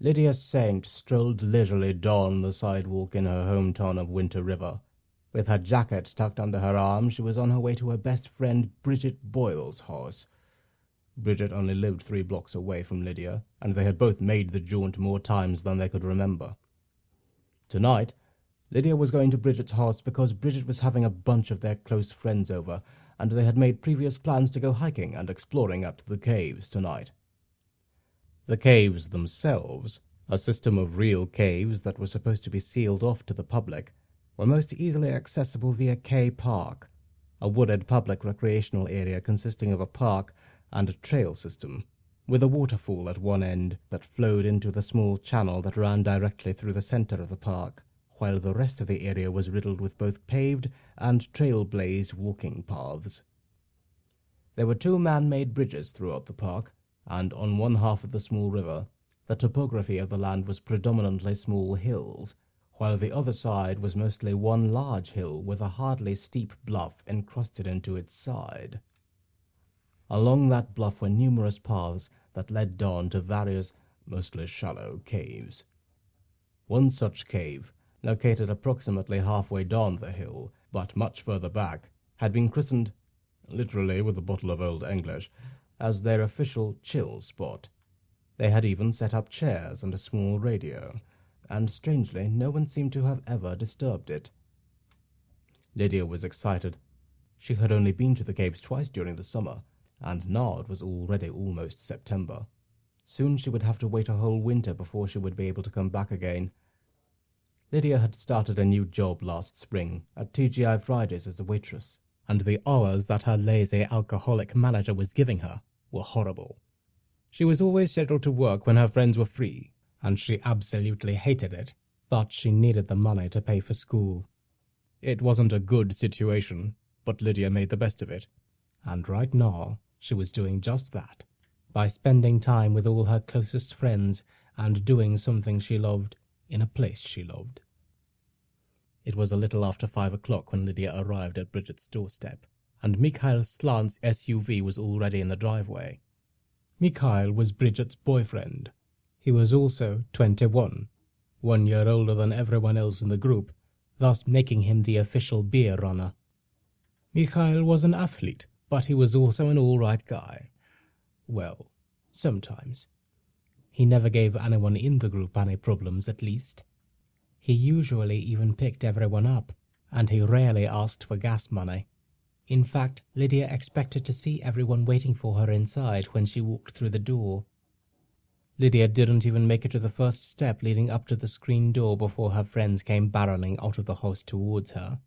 Lydia Saint strolled leisurely down the sidewalk in her hometown of Winter River. With her jacket tucked under her arm, she was on her way to her best friend Bridget Boyle's house. Bridget only lived 3 blocks away from Lydia, and they had both made the jaunt more times than they could remember. Tonight, Lydia was going to Bridget's house because Bridget was having a bunch of their close friends over, and they had made previous plans to go hiking and exploring up to the caves tonight. The caves themselves, a system of real caves that were supposed to be sealed off to the public, were most easily accessible via K Park, a wooded public recreational area consisting of a park and a trail system, with a waterfall at one end that flowed into the small channel that ran directly through the center of the park, while the rest of the area was riddled with both paved and trail-blazed walking paths. There were 2 man-made bridges throughout the park, and on one half of the small river, the topography of the land was predominantly small hills, while the other side was mostly one large hill with a hardly steep bluff encrusted into its side. Along that bluff were numerous paths that led down to various, mostly shallow, caves. One such cave, located approximately halfway down the hill, but much further back, had been christened, literally with a bottle of Old English, as their official chill spot. They had even set up chairs and a small radio, and strangely no one seemed to have ever disturbed it. Lydia was excited. She had only been to the caves twice during the summer, and now it was already almost September. Soon she would have to wait a whole winter before she would be able to come back again. Lydia had started a new job last spring at TGI Fridays as a waitress, and the hours that her lazy alcoholic manager was giving her were horrible. She was always scheduled to work when her friends were free, and she absolutely hated it, but she needed the money to pay for school. It wasn't a good situation, but Lydia made the best of it, and right now she was doing just that, by spending time with all her closest friends and doing something she loved in a place she loved. It was a little after 5 o'clock when Lydia arrived at Bridget's doorstep, and Mikhail Slant's SUV was already in the driveway. Mikhail was Bridget's boyfriend. He was also 21, 1 year older than everyone else in the group, thus making him the official beer runner. Mikhail was an athlete, but he was also an all-right guy. Well, sometimes. He never gave anyone in the group any problems, at least. He usually even picked everyone up, and he rarely asked for gas money. In fact, Lydia expected to see everyone waiting for her inside when she walked through the door. Lydia didn't even make it to the first step leading up to the screen door before her friends came barreling out of the house towards her.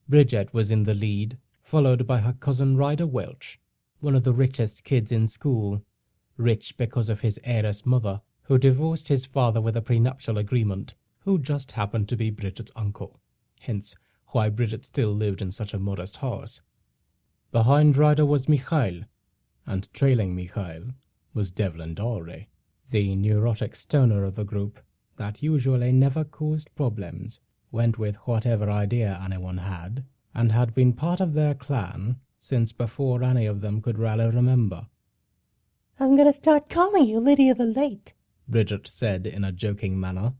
Bridget was in the lead, followed by her cousin Ryder Welch, one of the richest kids in school, rich because of his heiress mother, who divorced his father with a prenuptial agreement, who just happened to be Bridget's uncle, hence why Bridget still lived in such a modest house. Behind Ryder was Mikhail, and trailing Mikhail was Devlin Dowry, the neurotic stoner of the group that usually never caused problems, went with whatever idea anyone had, and had been part of their clan since before any of them could really remember. "I'm gonna start calling you Lydia the Late," Bridget said in a joking manner.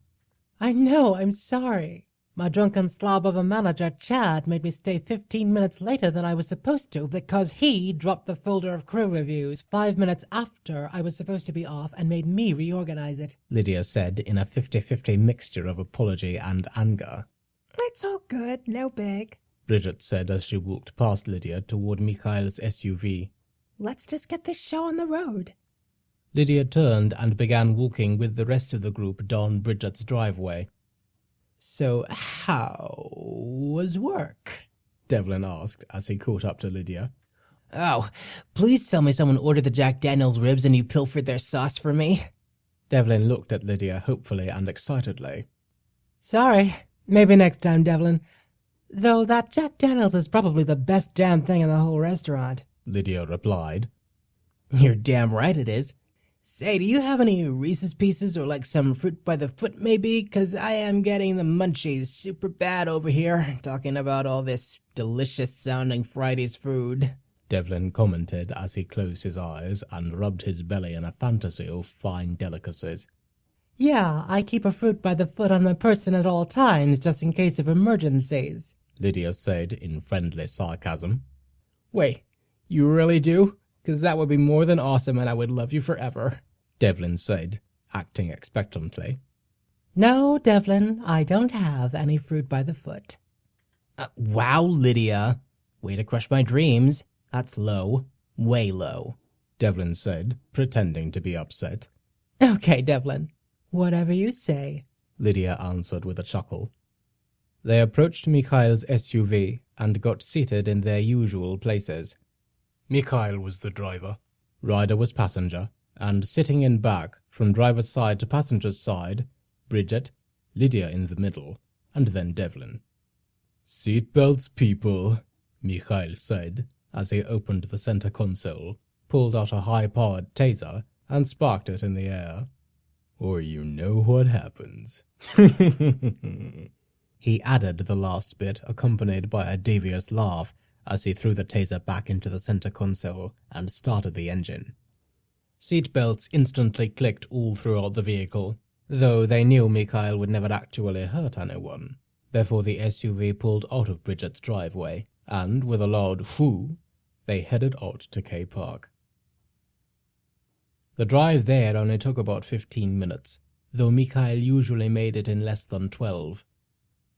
"I know, I'm sorry. My drunken slob of a manager, Chad, made me stay 15 minutes later than I was supposed to because he dropped the folder of crew reviews 5 minutes after I was supposed to be off and made me reorganize it," Lydia said in a 50-50 mixture of apology and anger. "It's all good, no big," Bridget said as she walked past Lydia toward Mikhail's SUV. "Let's just get this show on the road." Lydia turned and began walking with the rest of the group down Bridget's driveway. "So how was work?" Devlin asked as he caught up to Lydia. "Oh, please tell me someone ordered the Jack Daniels ribs and you pilfered their sauce for me." Devlin looked at Lydia hopefully and excitedly. "Sorry. Maybe next time, Devlin. Though that Jack Daniels is probably the best damn thing in the whole restaurant," Lydia replied. "You're damn right it is. Say, do you have any Reese's Pieces or like some fruit by the foot maybe? 'Cause I am getting the munchies super bad over here, talking about all this delicious sounding Friday's food," Devlin commented as he closed his eyes and rubbed his belly in a fantasy of fine delicacies. Yeah, I keep a fruit by the foot on my person at all times, just in case of emergencies, Lydia said in friendly sarcasm. Wait, you really do? 'Cause that would be more than awesome and I would love you forever, Devlin said, acting expectantly. No, Devlin, I don't have any fruit by the foot. Wow, Lydia. Way to crush my dreams. That's low. Way low, Devlin said, pretending to be upset. Okay, Devlin. Whatever you say, Lydia answered with a chuckle. They approached Mikhail's SUV and got seated in their usual places. Mikhail was the driver. Ryder was passenger, and sitting in back, from driver's side to passenger's side, Bridget, Lydia in the middle, and then Devlin. Seatbelts, people, Mikhail said, as he opened the center console, pulled out a high-powered taser, and sparked it in the air. Or you know what happens. He added the last bit, accompanied by a devious laugh, as he threw the taser back into the center console and started the engine. Seatbelts instantly clicked all throughout the vehicle, though they knew Mikhail would never actually hurt anyone. Therefore the SUV pulled out of Bridget's driveway, and with a loud whoo, they headed out to K Park. The drive there only took about 15 minutes, though Mikhail usually made it in less than 12.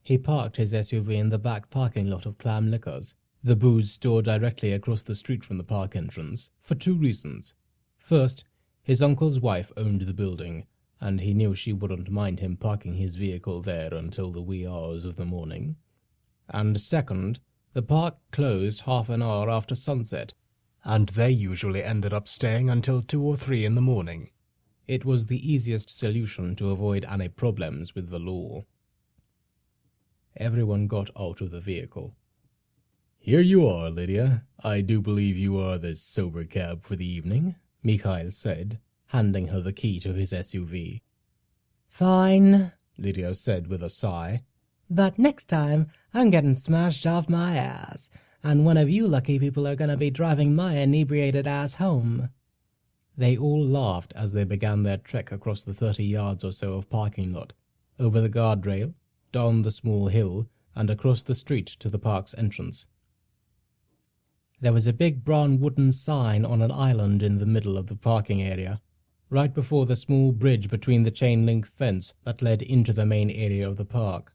He parked his SUV in the back parking lot of Clam Liquors, the booze store directly across the street from the park entrance, for 2 reasons. First, his uncle's wife owned the building, and he knew she wouldn't mind him parking his vehicle there until the wee hours of the morning. And second, the park closed half an hour after sunset, and they usually ended up staying until 2 or 3 in the morning. It was the easiest solution to avoid any problems with the law. Everyone got out of the vehicle. Here you are, Lydia. I do believe you are the sober cab for the evening, Mikhail said, handing her the key to his SUV. Fine, Lydia said with a sigh. But next time, I'm getting smashed off my ass, and one of you lucky people are going to be driving my inebriated ass home. They all laughed as they began their trek across the 30 yards or so of parking lot, over the guardrail, down the small hill, and across the street to the park's entrance. There was a big brown wooden sign on an island in the middle of the parking area, right before the small bridge between the chain-link fence that led into the main area of the park.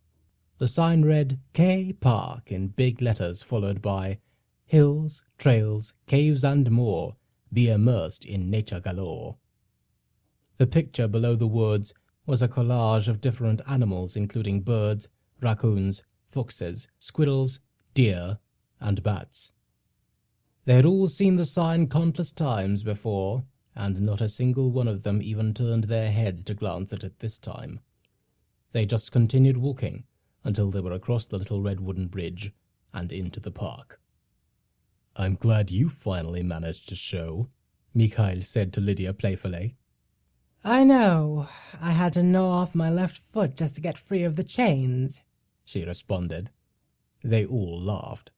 The sign read K Park in big letters, followed by Hills, Trails, Caves and More. Be immersed in nature galore. The picture below the words was a collage of different animals, including birds, raccoons, foxes, squirrels, deer, and bats. They had all seen the sign countless times before, and not a single one of them even turned their heads to glance at it this time. They just continued walking until they were across the little red wooden bridge and into the park. I'm glad you finally managed to show, Mikhail said to Lydia playfully. I know. I had to gnaw off my left foot just to get free of the chains, she responded. They all laughed.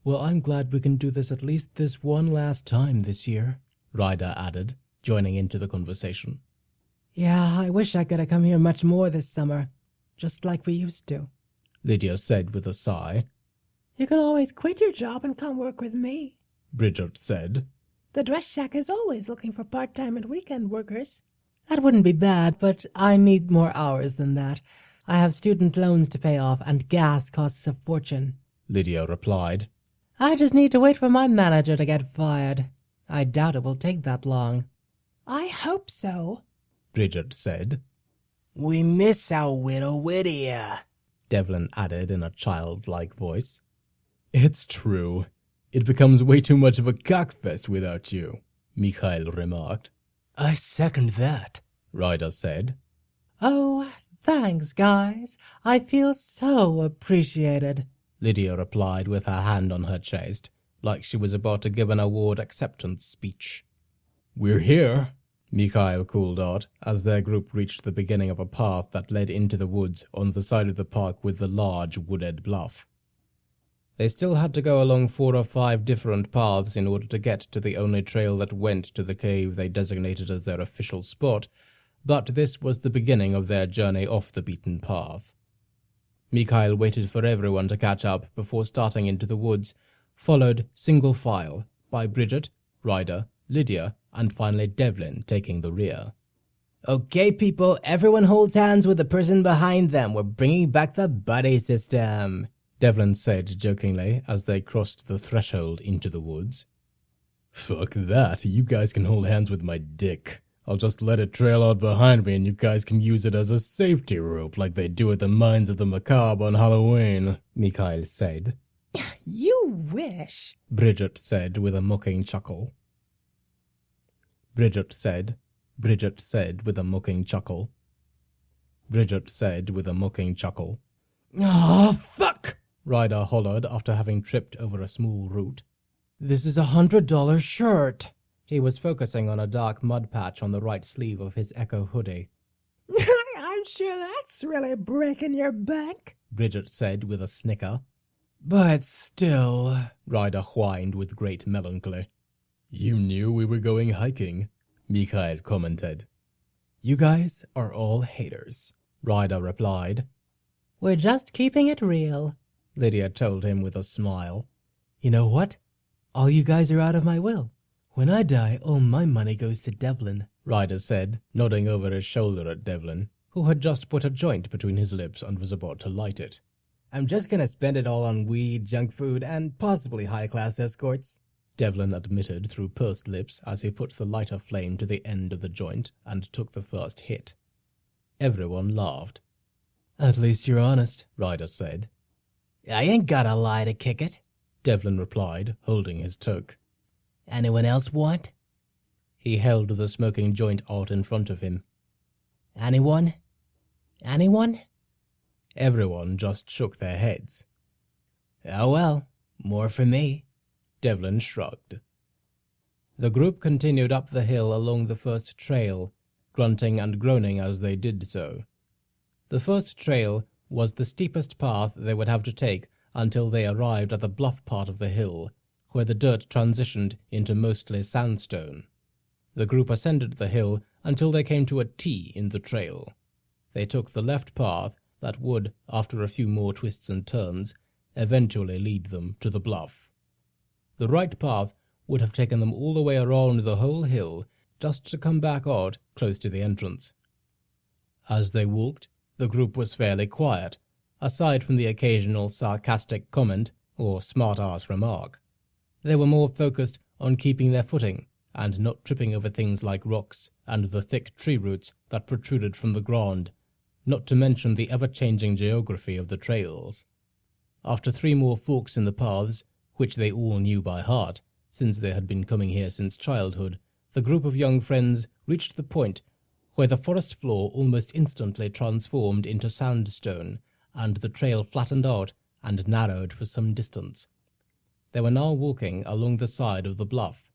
Well, I'm glad we can do this at least this one last time this year, Ryder added, joining into the conversation. Yeah, I wish I could have come here much more this summer, just like we used to, Lydia said with a sigh. You can always quit your job and come work with me, Bridget said. The dress shack is always looking for part-time and weekend workers. That wouldn't be bad, but I need more hours than that. I have student loans to pay off, and gas costs a fortune, Lydia replied. I just need to wait for my manager to get fired. I doubt it will take that long. I hope so, Bridget said. We miss our widow Whittier, Devlin added in a childlike voice. It's true. It becomes way too much of a cockfest without you, Mikhail remarked. I second that, Ryder said. Oh, thanks, guys. I feel so appreciated, Lydia replied with her hand on her chest, like she was about to give an award acceptance speech. We're here, Mikhail called out as their group reached the beginning of a path that led into the woods on the side of the park with the large wooded bluff. They still had to go along 4 or 5 different paths in order to get to the only trail that went to the cave they designated as their official spot, but this was the beginning of their journey off the beaten path. Mikhail waited for everyone to catch up before starting into the woods, followed single file by Bridget, Ryder, Lydia, and finally Devlin taking the rear. Okay, people, everyone holds hands with the person behind them. We're bringing back the buddy system, Devlin said jokingly as they crossed the threshold into the woods. Fuck that, you guys can hold hands with my dick. I'll just let it trail out behind me and you guys can use it as a safety rope like they do at the Mines of the Macabre on Halloween, Mikhail said. You wish, Bridget said with a mocking chuckle. Bridget said with a mocking chuckle. Bridget said with a mocking chuckle. Oh, fuck! Ryder hollered after having tripped over a small root. This is $100 shirt. He was focusing on a dark mud patch on the right sleeve of his Echo hoodie. I'm sure that's really breaking your bank, Bridget said with a snicker. But still, Ryder whined with great melancholy. You knew we were going hiking, Mikhail commented. You guys are all haters, Ryder replied. We're just keeping it real, Lydia told him with a smile. You know what? All you guys are out of my will. When I die, all my money goes to Devlin, Ryder said, nodding over his shoulder at Devlin, who had just put a joint between his lips and was about to light it. I'm just gonna spend it all on weed, junk food, and possibly high-class escorts, Devlin admitted through pursed lips as he put the lighter flame to the end of the joint and took the first hit. Everyone laughed. At least you're honest, Ryder said. I ain't gotta lie to kick it, Devlin replied, holding his toque. Anyone else want? He held the smoking joint out in front of him. Anyone? Anyone? Everyone just shook their heads. Oh well, more for me, Devlin shrugged. The group continued up the hill along the first trail, grunting and groaning as they did so. The first trail was the steepest path they would have to take until they arrived at the bluff part of the hill, where the dirt transitioned into mostly sandstone. The group ascended the hill until they came to a T in the trail. They took the left path that would, after a few more twists and turns, eventually lead them to the bluff. The right path would have taken them all the way around the whole hill just to come back out close to the entrance. As they walked, the group was fairly quiet, aside from the occasional sarcastic comment or smart-ass remark. They were more focused on keeping their footing and not tripping over things like rocks and the thick tree roots that protruded from the ground, not to mention the ever-changing geography of the trails. After 3 more forks in the paths, which they all knew by heart, since they had been coming here since childhood, the group of young friends reached the point where the forest floor almost instantly transformed into sandstone, and the trail flattened out and narrowed for some distance. They were now walking along the side of the bluff.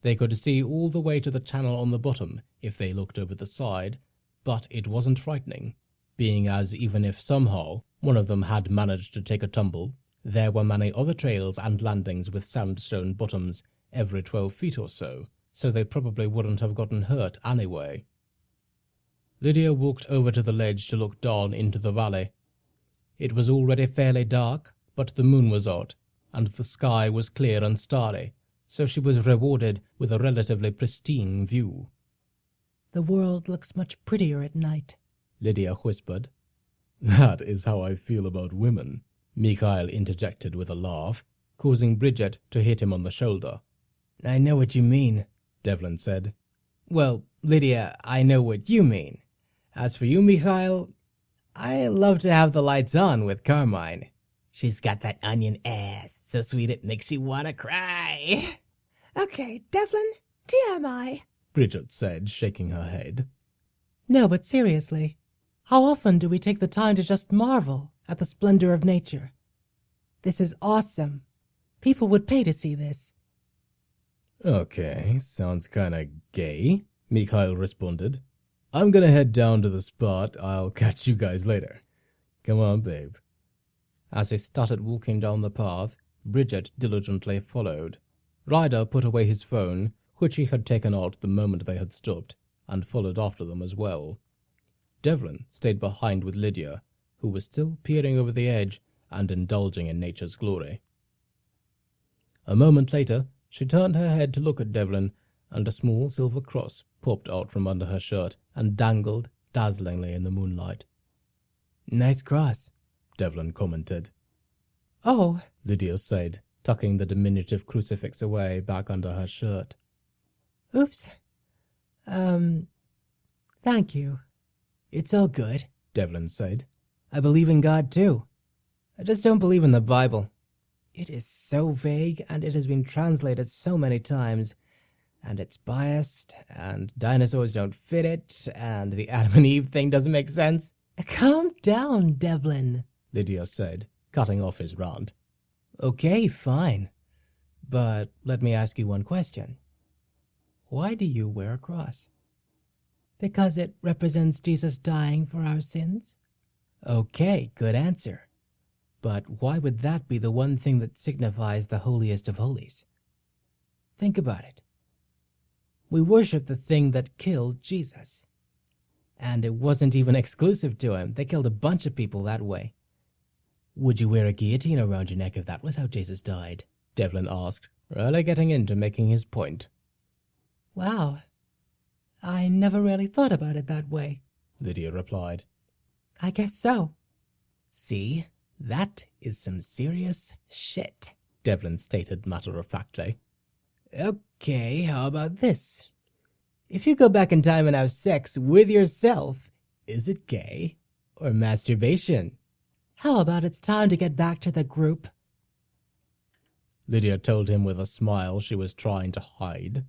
They could see all the way to the channel on the bottom if they looked over the side, but it wasn't frightening, being as even if somehow one of them had managed to take a tumble, there were many other trails and landings with sandstone bottoms every 12 feet or so they probably wouldn't have gotten hurt anyway. Lydia walked over to the ledge to look down into the valley. It was already fairly dark, but the moon was out, and the sky was clear and starry, so she was rewarded with a relatively pristine view. The world looks much prettier at night, Lydia whispered. That is how I feel about women, Mikhail interjected with a laugh, causing Bridget to hit him on the shoulder. I know what you mean, Devlin said. Well, Lydia, I know what you mean. As for you, Mikhail, I love to have the lights on with Carmine. She's got that onion ass, so sweet it makes you want to cry. Okay, Devlin, TMI. Bridget said, shaking her head. No, but seriously, how often do we take the time to just marvel at the splendor of nature? This is awesome. People would pay to see this. Okay, sounds kinda gay, Mikhail responded. I'm gonna head down to the spot. I'll catch you guys later. Come on, babe. As he started walking down the path, Bridget diligently followed. Ryder put away his phone, which he had taken out the moment they had stopped, and followed after them as well. Devlin stayed behind with Lydia, who was still peering over the edge and indulging in nature's glory. A moment later, she turned her head to look at Devlin, and a small silver cross popped out from under her shirt and dangled dazzlingly in the moonlight. Nice cross, Devlin commented. Oh, Lydia said, tucking the diminutive crucifix away back under her shirt. oops. Thank you. it's all good. Devlin said. I believe in God too. I just don't believe in the Bible. It is so vague, and it has been translated so many times, and it's biased, and dinosaurs don't fit it, and the Adam and Eve thing doesn't make sense. Calm down, Devlin. Lydia said, cutting off his rant. Okay, fine. But let me ask you one question. Why do you wear a cross? Because it represents Jesus dying for our sins. Okay, good answer. But why would that be the one thing that signifies the holiest of holies? Think about it. We worship the thing that killed Jesus. And it wasn't even exclusive to him. They killed a bunch of people that way. Would you wear a guillotine around your neck if that was how Jesus died? Devlin asked, really getting into making his point. Wow. I never really thought about it that way. Lydia replied. I guess so. See? That is some serious shit, Devlin stated matter-of-factly. Okay, how about this? If you go back in time and have sex with yourself, is it gay or masturbation? How about it's time to get back to the group? Lydia told him with a smile she was trying to hide.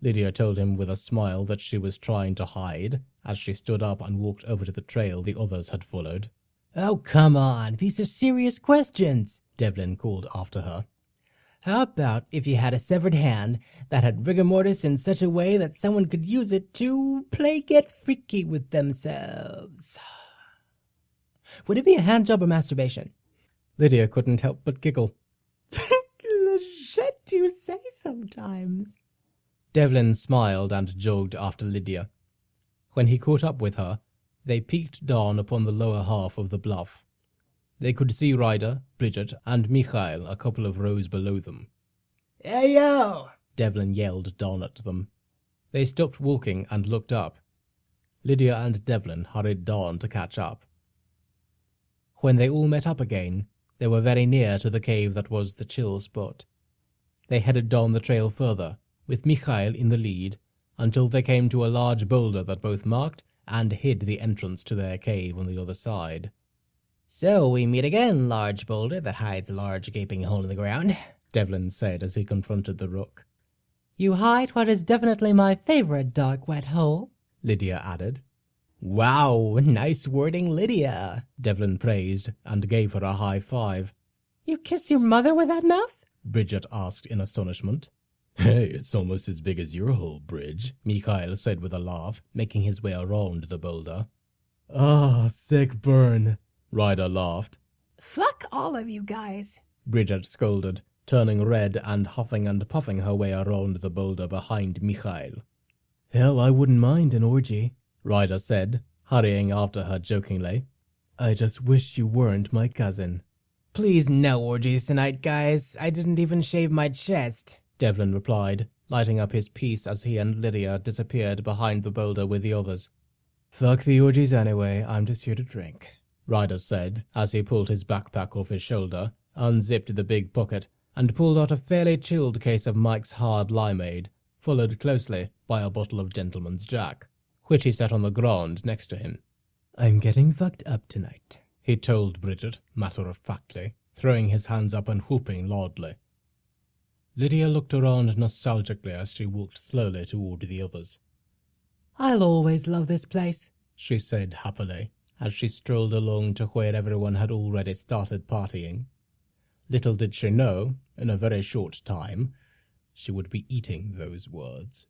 Lydia told him with a smile that she was trying to hide as she stood up and walked over to the trail the others had followed. Oh, come on. These are serious questions, Devlin called after her. How about if you had a severed hand that had rigor mortis in such a way that someone could use it to play get freaky with themselves? Would it be a hand job or masturbation? Lydia couldn't help but giggle. The shit you say sometimes. Devlin smiled and jogged after Lydia. When he caught up with her, they peeked down upon the lower half of the bluff. They could see Ryder, Bridget, and Mikhail a couple of rows below them. Hey, yo! Devlin yelled down at them. They stopped walking and looked up. Lydia and Devlin hurried down to catch up. When they all met up again, they were very near to the cave that was the chill spot. They headed down the trail further, with Mikhail in the lead, until they came to a large boulder that both marked and hid the entrance to their cave on the other side. So we meet again, large boulder that hides a large gaping hole in the ground, Devlin said as he confronted the rook. You hide what is definitely my favorite dark wet hole, Lydia added. Wow, nice wording, Lydia, Devlin praised and gave her a high five. You kiss your mother with that mouth? Bridget asked in astonishment. Hey, it's almost as big as your hole, Bridge, Mikhail said with a laugh, making his way around the boulder. Ah, sick burn, Ryder laughed. Fuck all of you guys. Bridget scolded, turning red and huffing and puffing her way around the boulder behind Mikhail. Hell, I wouldn't mind an orgy, Ryder said, hurrying after her jokingly. I just wish you weren't my cousin. Please, no orgies tonight, guys. I didn't even shave my chest, Devlin replied, lighting up his piece as he and Lydia disappeared behind the boulder with the others. Fuck the orgies anyway, I'm just here to drink, Ryder said as he pulled his backpack off his shoulder, unzipped the big pocket, and pulled out a fairly chilled case of Mike's hard limeade, followed closely by a bottle of Gentleman's Jack, which he set on the ground next to him. I'm getting fucked up tonight, he told Bridget matter-of-factly, throwing his hands up and whooping loudly. Lydia looked around nostalgically as she walked slowly toward the others. I'll always love this place, she said happily, as she strolled along to where everyone had already started partying. Little did she know, in a very short time, she would be eating those words.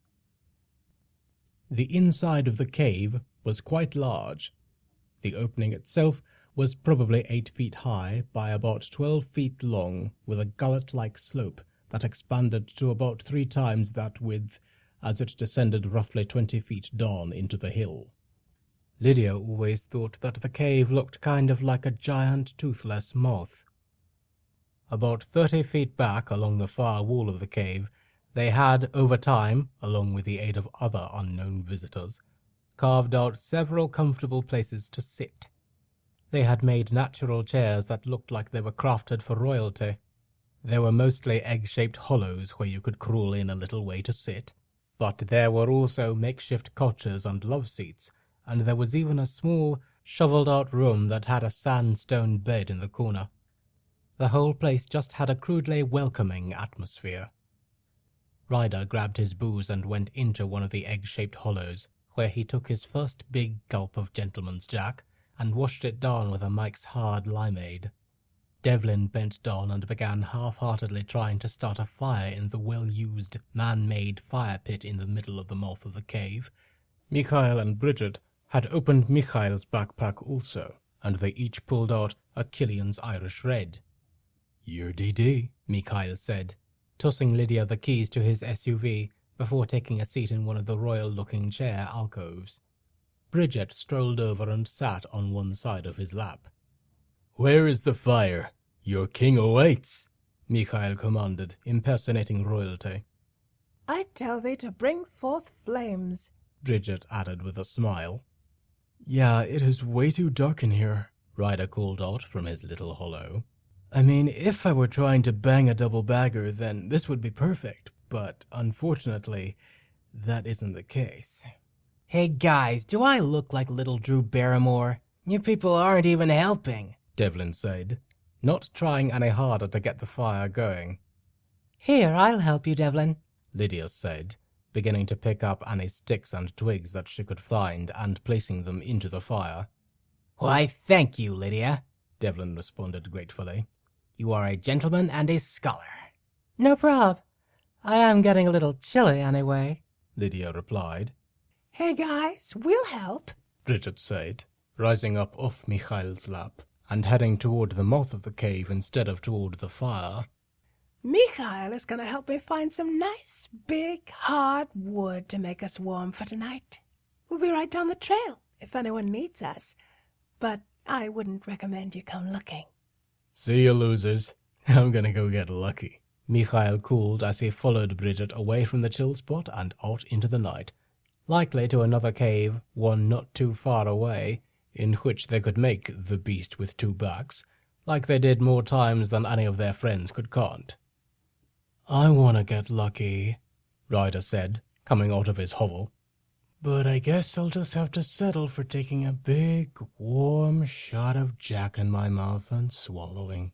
The inside of the cave was quite large. The opening itself was probably 8 feet high by about 12 feet long, with a gullet-like slope that expanded to about 3 times that width as it descended roughly 20 feet down into the hill. Lydia always thought that the cave looked kind of like a giant toothless moth. About 30 feet back along the far wall of the cave, they had, over time, along with the aid of other unknown visitors, carved out several comfortable places to sit. They had made natural chairs that looked like they were crafted for royalty. They were mostly egg-shaped hollows where you could crawl in a little way to sit, but there were also makeshift couches and love seats, and there was even a small, shoveled-out room that had a sandstone bed in the corner. The whole place just had a crudely welcoming atmosphere. Ryder grabbed his booze and went into one of the egg-shaped hollows, where he took his first big gulp of Gentleman's Jack and washed it down with a Mike's Hard Limeade. Devlin bent down and began half-heartedly trying to start a fire in the well-used, man-made fire pit in the middle of the mouth of the cave. Mikhail and Bridget had opened Mikhail's backpack also, and they each pulled out a Killian's Irish Red. "Your DD," Mikhail said, tossing Lydia the keys to his SUV before taking a seat in one of the royal-looking chair alcoves. Bridget strolled over and sat on one side of his lap. "Where is the fire? Your king awaits," Mikhail commanded, impersonating royalty. I tell thee to bring forth flames, Bridget added with a smile. "Yeah, it is way too dark in here," Ryder called out from his little hollow. "I mean, if I were trying to bang a double bagger, then this would be perfect, but unfortunately, that isn't the case." Hey guys, do I look like little Drew Barrymore? You people aren't even helping, Devlin said, not trying any harder to get the fire going. Here, I'll help you, Devlin, Lydia said, beginning to pick up any sticks and twigs that she could find and placing them into the fire. Why, thank you, Lydia, Devlin responded gratefully. You are a gentleman and a scholar. No prob. I am getting a little chilly anyway, Lydia replied. Hey guys, we'll help, Bridget said, rising up off Mikhail's lap and heading toward the mouth of the cave instead of toward the fire. Mikhail is going to help me find some nice, big, hard wood to make us warm for tonight. We'll be right down the trail if anyone needs us, but I wouldn't recommend you come looking. See you, losers. I'm gonna go get lucky, Mikhail called as he followed Bridget away from the chill spot and out into the night, likely to another cave, one not too far away, in which they could make the beast with two backs, like they did more times than any of their friends could count. I want to get lucky, Ryder said, coming out of his hovel. But I guess I'll just have to settle for taking a big, warm shot of Jack in my mouth and swallowing.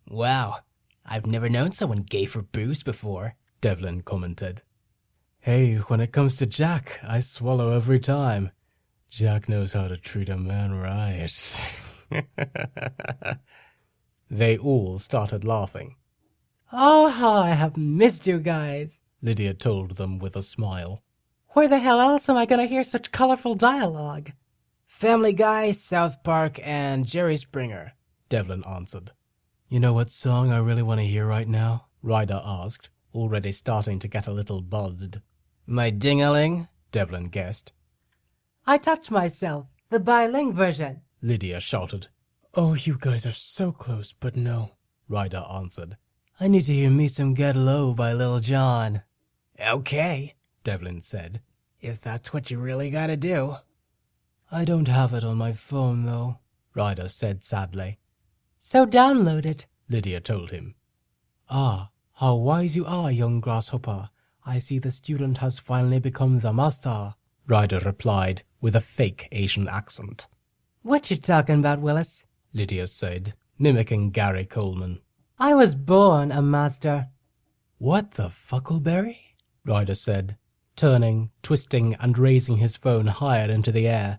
Wow, I've never known someone gay for booze before, Devlin commented. Hey, when it comes to Jack, I swallow every time. Jack knows how to treat a man right. They all started laughing. Oh, how I have missed you guys, Lydia told them with a smile. Where the hell else am I going to hear such colorful dialogue? Family Guy, South Park, and Jerry Springer, Devlin answered. You know what song I really want to hear right now? Ryder asked, already starting to get a little buzzed. My Ding-a-ling, Devlin guessed. I Touch Myself, the bilingual version, Lydia shouted. Oh, you guys are so close, but no, Ryder answered. I need to hear Me Some Get Low by Lil Jon. Okay, Devlin said. If that's what you really gotta do. I don't have it on my phone, though, Ryder said sadly. So download it, Lydia told him. Ah, how wise you are, young grasshopper. I see the student has finally become the master, Ryder replied with a fake Asian accent. What you talking about, Willis? Lydia said, mimicking Gary Coleman. I was born a master. What the fuckleberry? Ryder said, turning, twisting, and raising his phone higher into the air.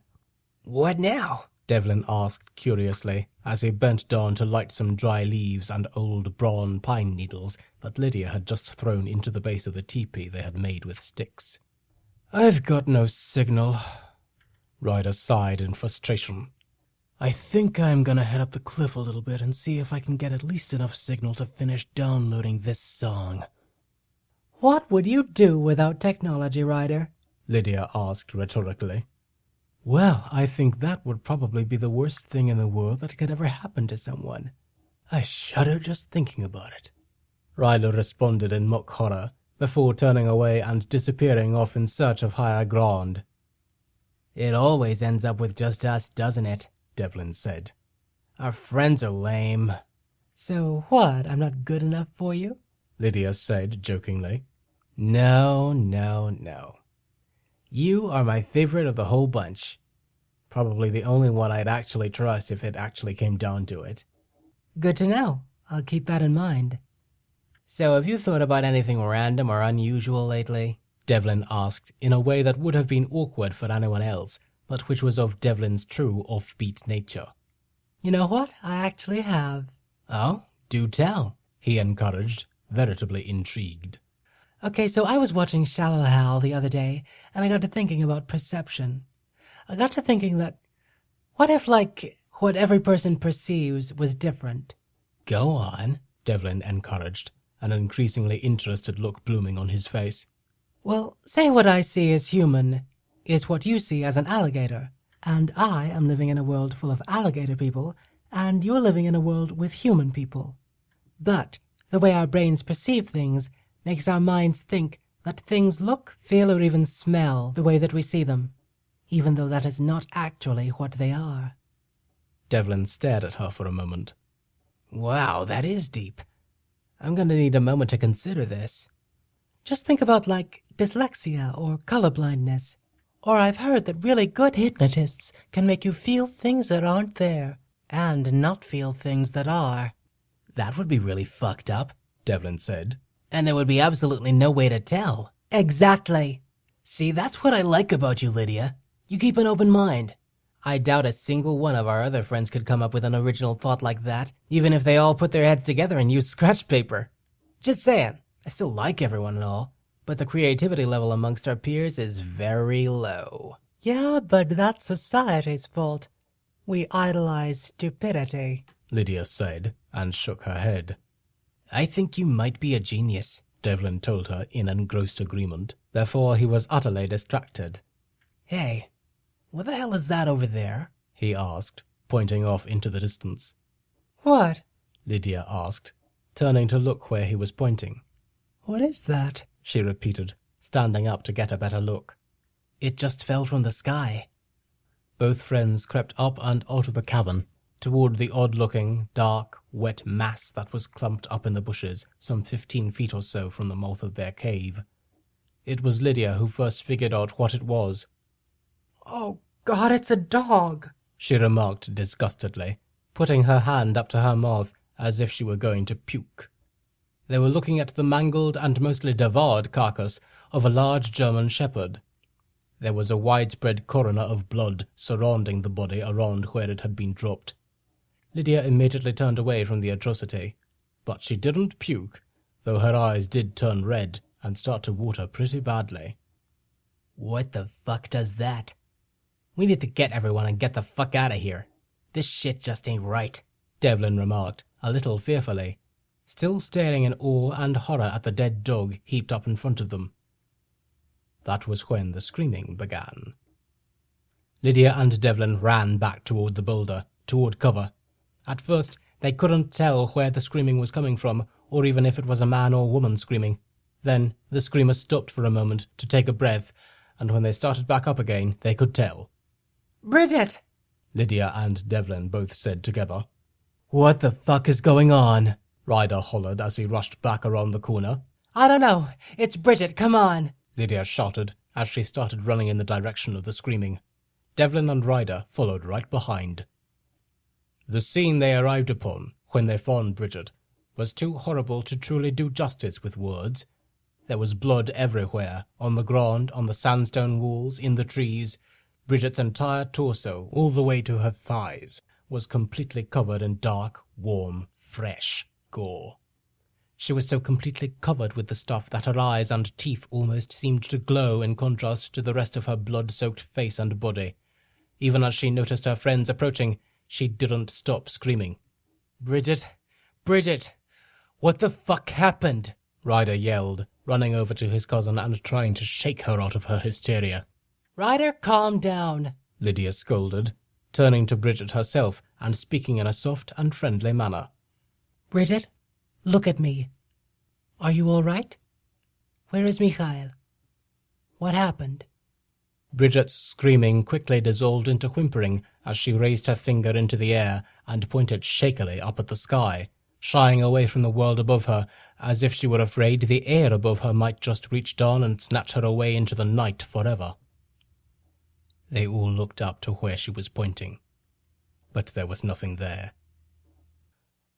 What now? Devlin asked curiously, as he bent down to light some dry leaves and old brawn pine needles that Lydia had just thrown into the base of the teepee they had made with sticks. I've got no signal, Ryder sighed in frustration. I think I'm gonna head up the cliff a little bit and see if I can get at least enough signal to finish downloading this song. What would you do without technology, Ryder? Lydia asked rhetorically. Well, I think that would probably be the worst thing in the world that could ever happen to someone. I shudder just thinking about it. Ryder responded in mock horror, before turning away and disappearing off in search of higher ground. It always ends up with just us, doesn't it? Devlin said. Our friends are lame. So what, I'm not good enough for you? Lydia said jokingly. No. You are my favorite of the whole bunch. Probably the only one I'd actually trust if it actually came down to it. Good to know. I'll keep that in mind. So have you thought about anything random or unusual lately? Devlin asked in a way that would have been awkward for anyone else, but which was of Devlin's true offbeat nature. You know what? I actually have. Oh, do tell, he encouraged, veritably intrigued. Okay, so I was watching Shallow Hal the other day, and I got to thinking about perception. I got to thinking that, what if, what every person perceives was different? Go on, Devlin encouraged, an increasingly interested look blooming on his face. Well, say what I see as human is what you see as an alligator, and I am living in a world full of alligator people, and you're living in a world with human people. But the way our brains perceive things makes our minds think that things look, feel, or even smell the way that we see them, even though that is not actually what they are. Devlin stared at her for a moment. Wow, that is deep. I'm going to need a moment to consider this. Just think about, dyslexia or colorblindness. Or I've heard that really good hypnotists can make you feel things that aren't there, and not feel things that are. That would be really fucked up, Devlin said. And there would be absolutely no way to tell. Exactly. See, that's what I like about you, Lydia. You keep an open mind. I doubt a single one of our other friends could come up with an original thought like that, even if they all put their heads together and used scratch paper. Just saying, I still like everyone and all, but the creativity level amongst our peers is very low. Yeah, but that's society's fault. We idolize stupidity, Lydia said, and shook her head. I think you might be a genius, Devlin told her in engrossed agreement. Therefore he was utterly distracted. Hey, what the hell is that over there? He asked, pointing off into the distance. What? Lydia asked, turning to look where he was pointing. What is that? She repeated, standing up to get a better look. It just fell from the sky. Both friends crept up and out of the cabin, toward the odd-looking, dark, wet mass that was clumped up in the bushes some 15 feet or so from the mouth of their cave. It was Lydia who first figured out what it was. Oh, God, it's a dog, she remarked disgustedly, putting her hand up to her mouth as if she were going to puke. They were looking at the mangled and mostly devoured carcass of a large German shepherd. There was a widespread corona of blood surrounding the body around where it had been dropped. Lydia immediately turned away from the atrocity, but she didn't puke, though her eyes did turn red and start to water pretty badly. What the fuck does that? We need to get everyone and get the fuck out of here. This shit just ain't right, Devlin remarked, a little fearfully, still staring in awe and horror at the dead dog heaped up in front of them. That was when the screaming began. Lydia and Devlin ran back toward the boulder, toward cover. At first, they couldn't tell where the screaming was coming from, or even if it was a man or woman screaming. Then, the screamer stopped for a moment to take a breath, and when they started back up again, they could tell. Bridget! Lydia and Devlin both said together. What the fuck is going on? Ryder hollered as he rushed back around the corner. I don't know. It's Bridget, come on! Lydia shouted as she started running in the direction of the screaming. Devlin and Ryder followed right behind. The scene they arrived upon, when they found Bridget, was too horrible to truly do justice with words. There was blood everywhere, on the ground, on the sandstone walls, in the trees. Bridget's entire torso, all the way to her thighs, was completely covered in dark, warm, fresh gore. She was so completely covered with the stuff that her eyes and teeth almost seemed to glow in contrast to the rest of her blood-soaked face and body. Even as she noticed her friends approaching, she didn't stop screaming. Bridget! Bridget! What the fuck happened? Ryder yelled, running over to his cousin and trying to shake her out of her hysteria. Ryder, calm down, Lydia scolded, turning to Bridget herself and speaking in a soft and friendly manner. Bridget, look at me. Are you all right? Where is Mikhail? What happened? Bridget's screaming quickly dissolved into whimpering as she raised her finger into the air and pointed shakily up at the sky, shying away from the world above her, as if she were afraid the air above her might just reach down and snatch her away into the night forever. They all looked up to where she was pointing, but there was nothing there.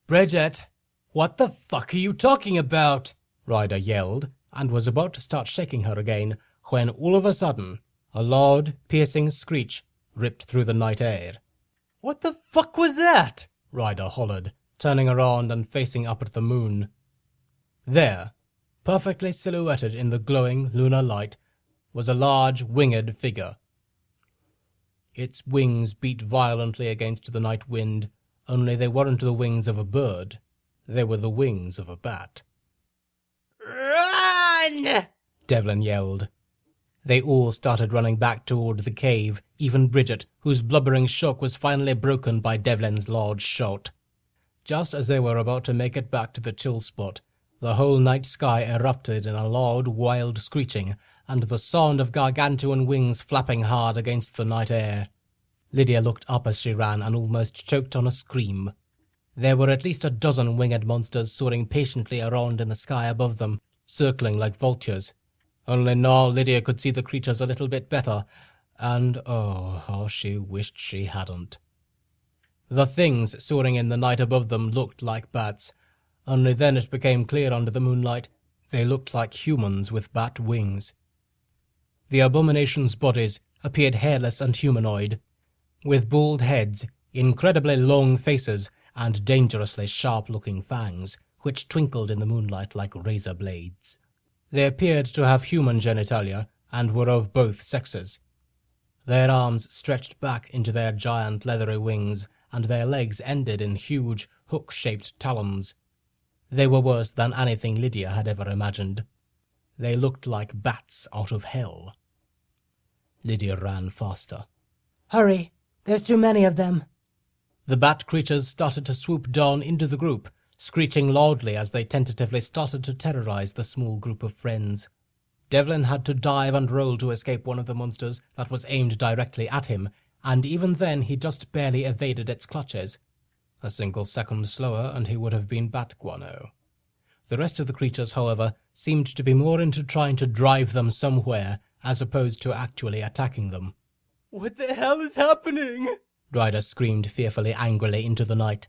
"Bridget, what the fuck are you talking about?" Ryder yelled, and was about to start shaking her again, when all of a sudden, a loud, piercing screech ripped through the night air. "What the fuck was that?" Ryder hollered, turning around and facing up at the moon. There, perfectly silhouetted in the glowing lunar light, was a large, winged figure. Its wings beat violently against the night wind, only they weren't the wings of a bird. They were the wings of a bat. "Run!" Devlin yelled. They all started running back toward the cave, even Bridget, whose blubbering shock was finally broken by Devlin's large shout. Just as they were about to make it back to the chill spot, the whole night sky erupted in a loud, wild screeching, and the sound of gargantuan wings flapping hard against the night air. Lydia looked up as she ran and almost choked on a scream. There were at least a dozen winged monsters soaring patiently around in the sky above them, circling like vultures. Only now Lydia could see the creatures a little bit better, and oh, how she wished she hadn't. The things soaring in the night above them looked like bats, only then it became clear under the moonlight. They looked like humans with bat wings. The abominations' bodies appeared hairless and humanoid, with bald heads, incredibly long faces, and dangerously sharp-looking fangs, which twinkled in the moonlight like razor blades. They appeared to have human genitalia, and were of both sexes. Their arms stretched back into their giant leathery wings, and their legs ended in huge, hook-shaped talons. They were worse than anything Lydia had ever imagined. They looked like bats out of hell. Lydia ran faster. Hurry, there's too many of them. The bat creatures started to swoop down into the group, screeching loudly as they tentatively started to terrorize the small group of friends. Devlin had to dive and roll to escape one of the monsters that was aimed directly at him, and even then he just barely evaded its clutches. A single second slower and he would have been bat guano. The rest of the creatures, however, seemed to be more into trying to drive them somewhere, as opposed to actually attacking them. "What the hell is happening?" Ryder screamed fearfully angrily into the night.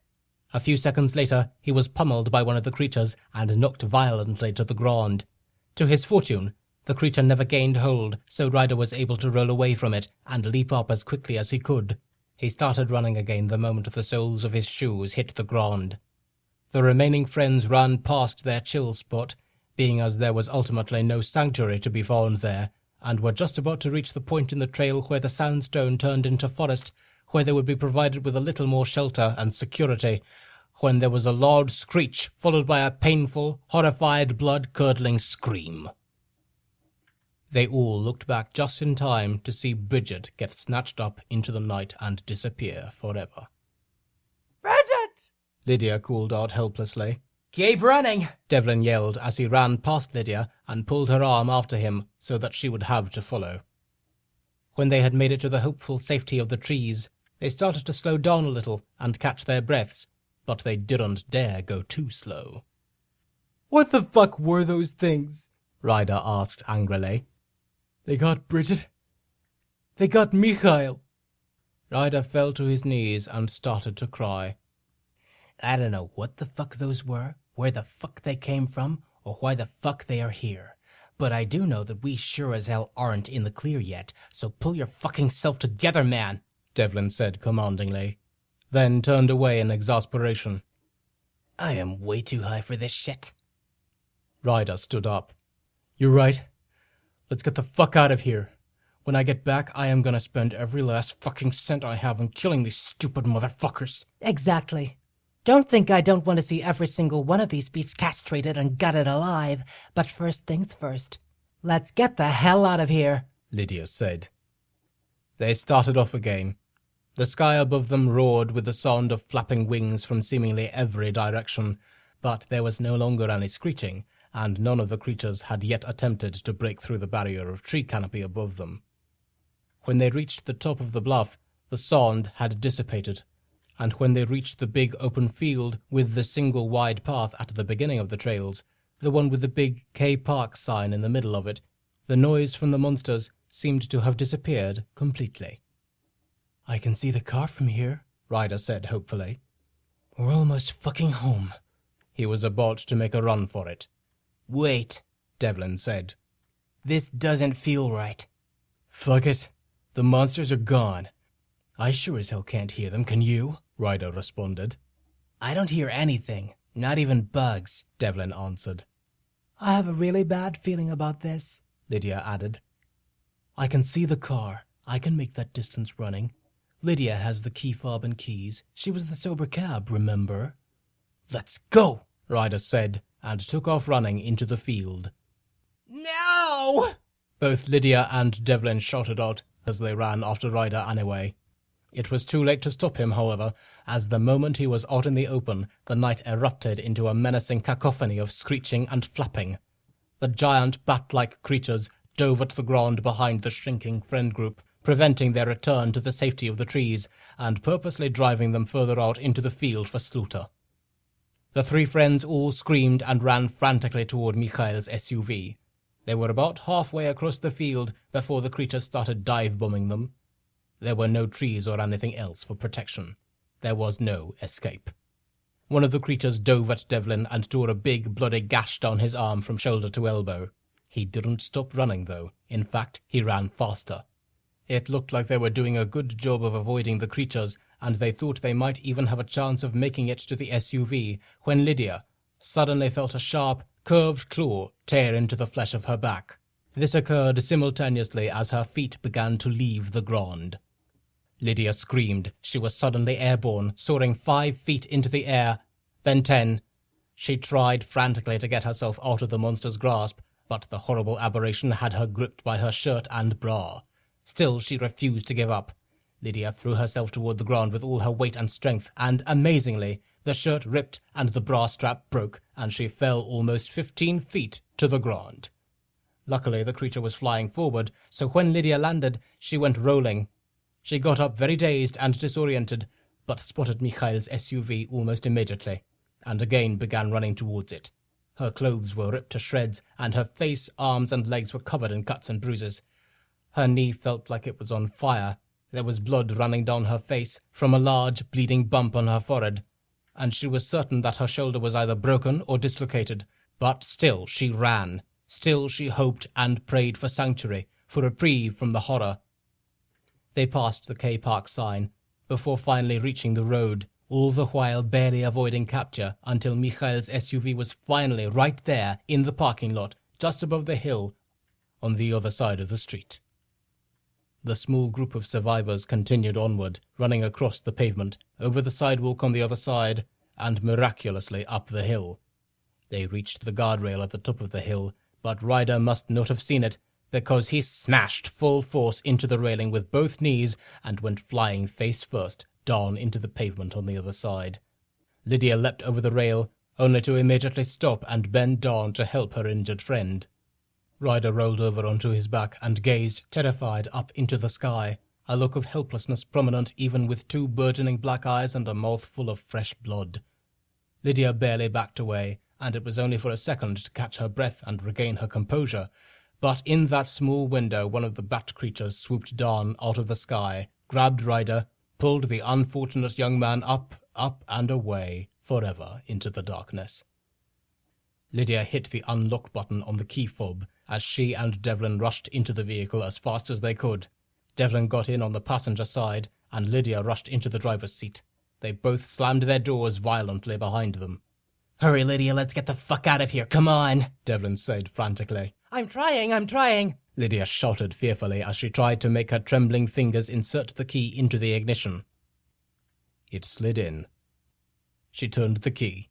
A few seconds later, he was pummeled by one of the creatures and knocked violently to the ground. To his fortune, the creature never gained hold, so Ryder was able to roll away from it and leap up as quickly as he could. He started running again the moment the soles of his shoes hit the ground. The remaining friends ran past their chill spot, being as there was ultimately no sanctuary to be found there, and were just about to reach the point in the trail where the sandstone turned into forest, where they would be provided with a little more shelter and security, when there was a loud screech, followed by a painful, horrified, blood-curdling scream. They all looked back just in time to see Bridget get snatched up into the night and disappear forever. Bridget! Lydia called out helplessly. "Keep running!" Devlin yelled as he ran past Lydia and pulled her arm after him so that she would have to follow. When they had made it to the hopeful safety of the trees, they started to slow down a little and catch their breaths, but they didn't dare go too slow. "What the fuck were those things?" Ryder asked angrily. "They got Bridget. They got Mikhail." Ryder fell to his knees and started to cry. "I don't know what the fuck those were, where the fuck they came from, or why the fuck they are here. But I do know that we sure as hell aren't in the clear yet, so pull your fucking self together, man," Devlin said commandingly, then turned away in exasperation. "I am way too high for this shit." Ryder stood up. "You're right. Let's get the fuck out of here. When I get back, I am gonna spend every last fucking cent I have on killing these stupid motherfuckers." Exactly. Don't think I don't want to see every single one of these beasts castrated and gutted alive, but first things first. Let's get the hell out of here, Lydia said. They started off again. The sky above them roared with the sound of flapping wings from seemingly every direction, but there was no longer any screeching, and none of the creatures had yet attempted to break through the barrier of tree canopy above them. When they reached the top of the bluff, the sound had dissipated, and when they reached the big open field with the single wide path at the beginning of the trails, the one with the big K Park sign in the middle of it, the noise from the monsters seemed to have disappeared completely. "I can see the car from here," Ryder said hopefully. "We're almost fucking home." He was about to make a run for it. "Wait," Devlin said. "This doesn't feel right." "Fuck it. The monsters are gone. I sure as hell can't hear them, can you?" Ryder responded. "I don't hear anything, not even bugs," Devlin answered. I have a really bad feeling about this, Lydia added. "I can see the car. I can make that distance running. Lydia has the key fob and keys. She was the sober cab, remember?" "Let's go," Ryder said, and took off running into the field. "No!" Both Lydia and Devlin shouted out as they ran after Ryder anyway. It was too late to stop him, however, as the moment he was out in the open, the night erupted into a menacing cacophony of screeching and flapping. The giant bat-like creatures dove at the ground behind the shrinking friend group, preventing their return to the safety of the trees, and purposely driving them further out into the field for slaughter. The three friends all screamed and ran frantically toward Mikhail's SUV. They were about halfway across the field before the creatures started dive-bombing them. There were no trees or anything else for protection. There was no escape. One of the creatures dove at Devlin and tore a big, bloody gash down his arm from shoulder to elbow. He didn't stop running, though. In fact, he ran faster. It looked like they were doing a good job of avoiding the creatures, and they thought they might even have a chance of making it to the SUV, when Lydia suddenly felt a sharp, curved claw tear into the flesh of her back. This occurred simultaneously as her feet began to leave the ground. Lydia screamed. She was suddenly airborne, soaring 5 feet into the air, then 10. She tried frantically to get herself out of the monster's grasp, but the horrible aberration had her gripped by her shirt and bra. Still, she refused to give up. Lydia threw herself toward the ground with all her weight and strength, and, amazingly, the shirt ripped and the bra strap broke, and she fell almost 15 feet to the ground. Luckily, the creature was flying forward, so when Lydia landed, she went rolling. She got up very dazed and disoriented, but spotted Mikhail's SUV almost immediately, and again began running towards it. Her clothes were ripped to shreds, and her face, arms, and legs were covered in cuts and bruises. Her knee felt like it was on fire. There was blood running down her face from a large, bleeding bump on her forehead, and she was certain that her shoulder was either broken or dislocated. But still she ran. Still she hoped and prayed for sanctuary, for reprieve from the horror. They passed the K Park sign, before finally reaching the road, all the while barely avoiding capture, until Mikhail's SUV was finally right there in the parking lot, just above the hill, on the other side of the street. The small group of survivors continued onward, running across the pavement, over the sidewalk on the other side, and miraculously up the hill. They reached the guardrail at the top of the hill, but Ryder must not have seen it, because he smashed full force into the railing with both knees and went flying face first down into the pavement on the other side. Lydia leapt over the rail, only to immediately stop and bend down to help her injured friend. Ryder rolled over onto his back and gazed, terrified, up into the sky, a look of helplessness prominent even with 2 burgeoning black eyes and a mouth full of fresh blood. Lydia barely backed away, and it was only for a second to catch her breath and regain her composure. But in that small window one of the bat creatures swooped down out of the sky, grabbed Ryder, pulled the unfortunate young man up, and away, forever into the darkness. Lydia hit the unlock button on the key fob as she and Devlin rushed into the vehicle as fast as they could. Devlin got in on the passenger side, and Lydia rushed into the driver's seat. They both slammed their doors violently behind them. "Hurry, Lydia, let's get the fuck out of here, come on," Devlin said frantically. I'm trying. Lydia shouted fearfully as she tried to make her trembling fingers insert the key into the ignition. It slid in. She turned the key.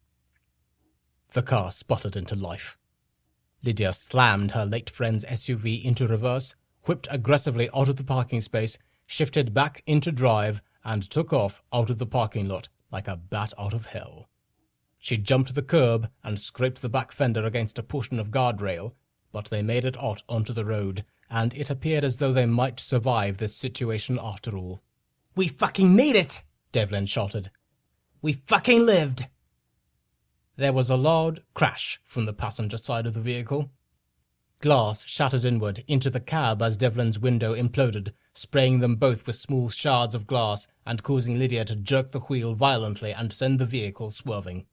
The car sputtered into life. Lydia slammed her late friend's SUV into reverse, whipped aggressively out of the parking space, shifted back into drive, and took off out of the parking lot like a bat out of hell. She jumped the curb and scraped the back fender against a portion of guardrail, but they made it out onto the road, and it appeared as though they might survive this situation after all. "We fucking made it!" Devlin shouted. "We fucking lived!" There was a loud crash from the passenger side of the vehicle. Glass shattered inward into the cab as Devlin's window imploded, spraying them both with small shards of glass and causing Lydia to jerk the wheel violently and send the vehicle swerving.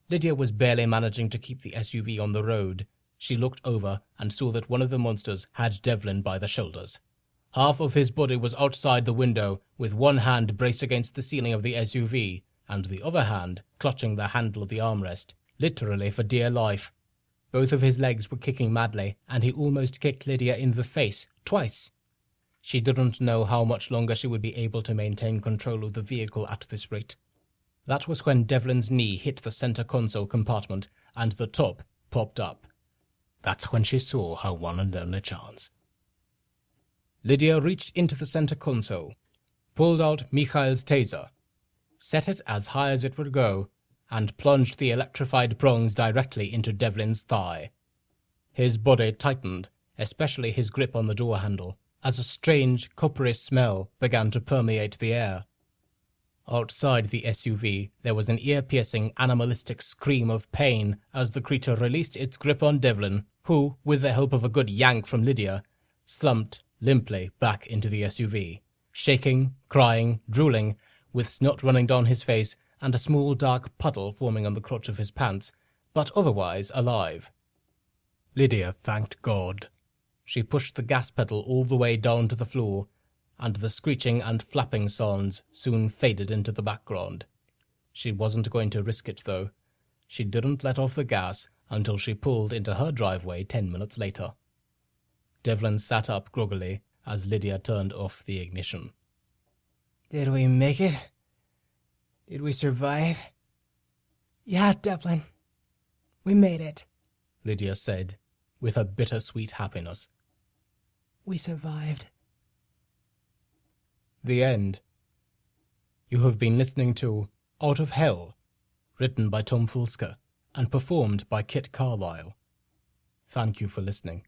Lydia was barely managing to keep the SUV on the road. She looked over and saw that one of the monsters had Devlin by the shoulders. Half of his body was outside the window, with one hand braced against the ceiling of the SUV, and the other hand clutching the handle of the armrest, literally for dear life. Both of his legs were kicking madly, and he almost kicked Lydia in the face, twice. She didn't know how much longer she would be able to maintain control of the vehicle at this rate. That was when Devlin's knee hit the center console compartment, and the top popped up. That's when she saw her one and only chance. Lydia reached into the center console, pulled out Mikhail's taser, set it as high as it would go, and plunged the electrified prongs directly into Devlin's thigh. His body tightened, especially his grip on the door handle, as a strange, coppery smell began to permeate the air. Outside the SUV, there was an ear-piercing, animalistic scream of pain as the creature released its grip on Devlin, who, with the help of a good yank from Lydia, slumped limply back into the SUV, shaking, crying, drooling, with snot running down his face and a small dark puddle forming on the crotch of his pants, but otherwise alive. Lydia thanked God. She pushed the gas pedal all the way down to the floor, and the screeching and flapping sounds soon faded into the background. She wasn't going to risk it, though. She didn't let off the gas until she pulled into her driveway 10 minutes later. Devlin sat up groggily as Lydia turned off the ignition. "Did we make it? Did we survive?" "Yeah, Devlin. We made it," Lydia said, with a bittersweet happiness. "We survived." The end. You have been listening to Out of Hell, written by Tom Folske and performed by Kit Karlyle. Thank you for listening.